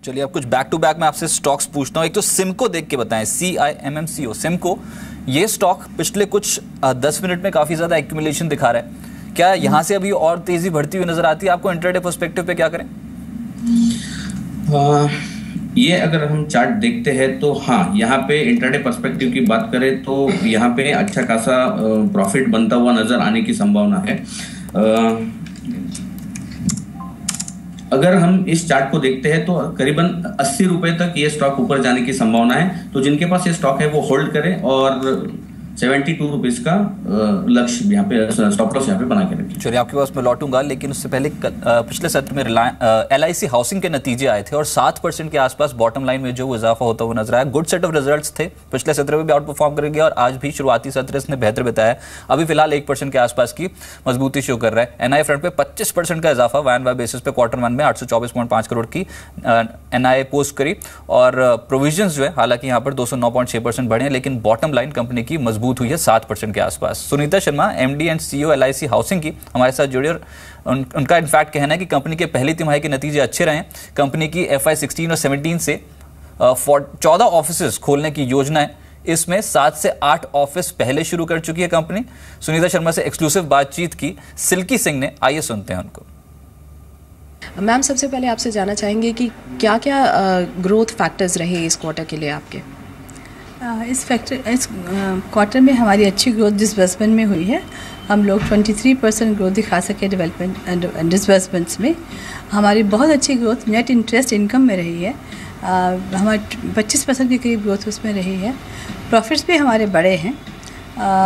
चलिए अब कुछ बैक टू बैक मैं आपसे स्टॉक्स पूछता हूँ। एक तो सिमको देख के बताएं, CIMMCO सिमको, ये स्टॉक पिछले कुछ 10 मिनट में काफी ज्यादा एक्यूमुलेशन दिखा रहा है। क्या यहाँ से अभी और तेजी बढ़ती हुई नजर आती है आपको? इंट्राडे पर्सपेक्टिव पे क्या करें? ये अगर हम चार्ट देखते हैं तो हाँ, यहाँ पे इंट्राडे पर्सपेक्टिव की बात करें तो यहाँ पे अच्छा खासा प्रॉफिट बनता हुआ नजर आने की संभावना है। अगर हम इस चार्ट को देखते हैं तो करीबन 80 रुपए तक ये स्टॉक ऊपर जाने की संभावना है। तो जिनके पास ये स्टॉक है वो होल्ड करें और 72 रुपीज का लक्ष्य यहाँ पे, स्टॉप लॉस यहाँ पे बना के रखिए। चलिए आपके पास मैं लौटूंगा, लेकिन उससे पहले पिछले सत्र में LIC हाउसिंग के नतीजे आए थे और 7% के आसपास बॉटम लाइन में जो इजाफा होता हुआ नजर आया। गुड सेट ऑफ रिजल्ट्स थे, पिछले सत्र में भी आउट परफॉर्म कर गया और आज भी शुरुआती सत्र इसने बेहतर बताया। अभी फिलहाल 1% के आसपास की मजबूती शो कर रहा है। NI फ्रंट पे 25% का इजाफा वाई बेसिस पे क्वार्टर 1 में 824.5 करोड़ की NI पोस्ट करी और प्रोविजन जो है हालांकि यहाँ पर 209.6% बढ़े, लेकिन बॉटम लाइन कंपनी की मजबूत हुई है 7% के आसपास। Sunita Sharma MD and CEO LIC housing की हमारे साथ जुड़े और उनका इनफैक्ट कहना है कि कंपनी के पहली तिमाही के नतीजे अच्छे रहे। कंपनी की FY 16 और 17 से 14 ऑफिसेज खोलने की योजना है। इसमें 7 से 8 ऑफिस पहले शुरू कर चुकी है कंपनी। सुनीता शर्मा से एक्सक्लूसिव बातचीत की सिल्की सिंह ने, आइए सुनते हैं उनको। मैम, सबसे पहले आपसे जानना चाहेंगे कि क्या क्या ग्रोथ फैक्टर्स रहे इस क्वार्टर के लिए आपके? इस क्वार्टर में हमारी अच्छी ग्रोथ डिसबर्समेंट में हुई है। हम लोग 23% ग्रोथ दिखा सके डेवलपमेंट डिसबर्समेंट्स में। हमारी बहुत अच्छी ग्रोथ नेट इंटरेस्ट इनकम में रही है। हमारी 25% के करीब ग्रोथ उसमें रही है। प्रॉफिट्स भी हमारे बड़े हैं।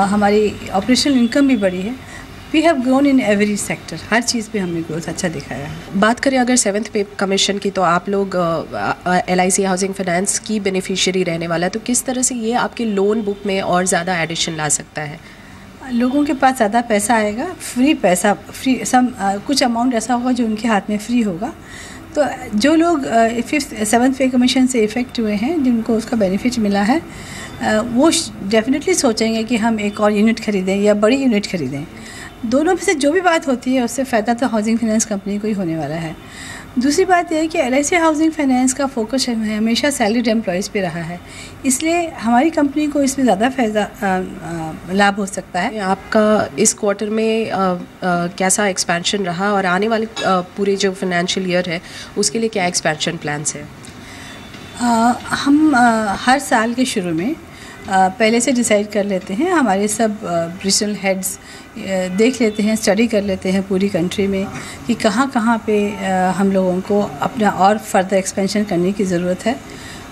हमारी ऑपरेशनल इनकम भी बड़ी है। We have grown in every sector, हर चीज़ पे हमने ग्रोथ अच्छा दिखाया है। बात करें अगर 7th पे कमीशन की, तो आप लोग LIC हाउसिंग फाइनेंस की बेनिफिशियरी रहने वाला है, तो किस तरह से ये आपके लोन बुक में और ज़्यादा एडिशन ला सकता है? लोगों के पास ज़्यादा पैसा आएगा, फ्री कुछ अमाउंट ऐसा होगा जो उनके हाथ में फ्री होगा। तो जो लोग 7th पे कमीशन से इफ़ेक्ट हुए हैं, जिनको उसका बेनिफिट मिला है, वो डेफिनेटली सोचेंगे कि हम एक और यूनिट खरीदें या बड़ी यूनिट खरीदें। दोनों में से जो भी बात होती है उससे फ़ायदा तो हाउसिंग फाइनेंस कंपनी को ही होने वाला है। दूसरी बात यह है कि LIC हाउसिंग फाइनेंस का फोकस हमेशा सैलरीड एम्प्लॉयज़ पे रहा है, इसलिए हमारी कंपनी को इसमें ज़्यादा फ़ायदा लाभ हो सकता है। आपका इस क्वार्टर में कैसा एक्सपेंशन रहा और आने वाले पूरे जो फाइनेंशियल ईयर है उसके लिए क्या एक्सपेंशन प्लान्स है? हम हर साल के शुरू में पहले से डिसाइड कर लेते हैं। हमारे सब रीजनल हेड्स देख लेते हैं, स्टडी कर लेते हैं पूरी कंट्री में कि कहाँ कहाँ पे हम लोगों को अपना और फर्दर एक्सपेंशन करने की ज़रूरत है।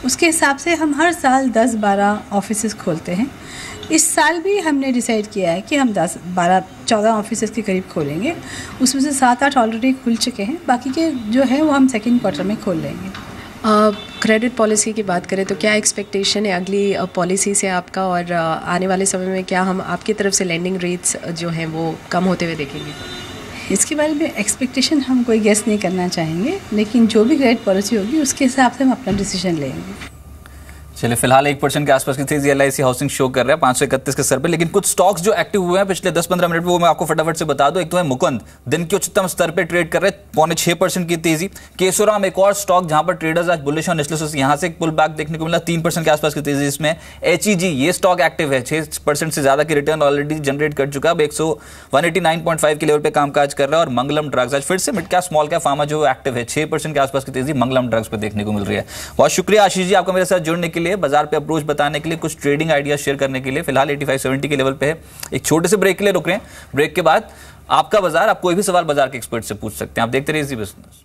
उसके हिसाब से हम हर साल 10-12 ऑफिसेज़ खोलते हैं। इस साल भी हमने डिसाइड किया है कि हम 10-12-14 ऑफिसेज़ के करीब खोलेंगे। उसमें से 7-8 ऑलरेडी खुल चुके हैं, बाकी के जो है वो हम सेकेंड क्वार्टर में खोल लेंगे। क्रेडिट पॉलिसी की बात करें तो क्या एक्सपेक्टेशन है अगली पॉलिसी से आपका, और आने वाले समय में क्या हम आपकी तरफ से लेंडिंग रेट्स जो हैं वो कम होते हुए देखेंगे? इसके बारे में एक्सपेक्टेशन हम कोई गेस नहीं करना चाहेंगे, लेकिन जो भी क्रेडिट पॉलिसी होगी उसके हिसाब से हम अपना डिसीजन लेंगे। चलिए फिलहाल 1% के आसपास की तेजी LIC हाउसिंग शो कर रहा है 531 के स्तर पे, लेकिन कुछ स्टॉक्स जो एक्टिव हुए हैं पिछले 10-15 मिनट में वो मैं आपको फटाफट से बता दूं। एक तो है मुकुंद, दिन के उच्चतम स्तर पे ट्रेड कर रहे हैं, 6.25% की तेजी। केशोराम एक और स्टॉक जहां पर ट्रेडर्स आज बुलिश और निचले यहां से एक पुल बैक देखने को मिला, 3% के आसपास की तेजी इसमें। HEG ये स्टॉक एक्टिव है, 6% से ज्यादा की रिटर्न ऑलरेडी जनरेट कर चुका है, अब 189.5 के लेवल पे कामकाज कर रहा है। और मंगलम ड्रग्स आज फिर से mid cap small cap pharma जो एक्टिव है, 6% के आसपास की तेजी मंगलम ड्रग्स पे देखने को मिल रही है। बहुत शुक्रिया आशीष जी आपका मेरे साथ जुड़ने के लिए, बाजार पे अप्रोच बताने के लिए, कुछ ट्रेडिंग आइडिया शेयर करने के लिए। फिलहाल 85-70 के लेवल पे है। एक छोटे से ब्रेक के लिए रुक रहे हैं, ब्रेक के बाद आपका बाजार, आप कोई भी सवाल बाजार के एक्सपर्ट से पूछ सकते हैं। आप देखते रहिए इजी बिजनेस।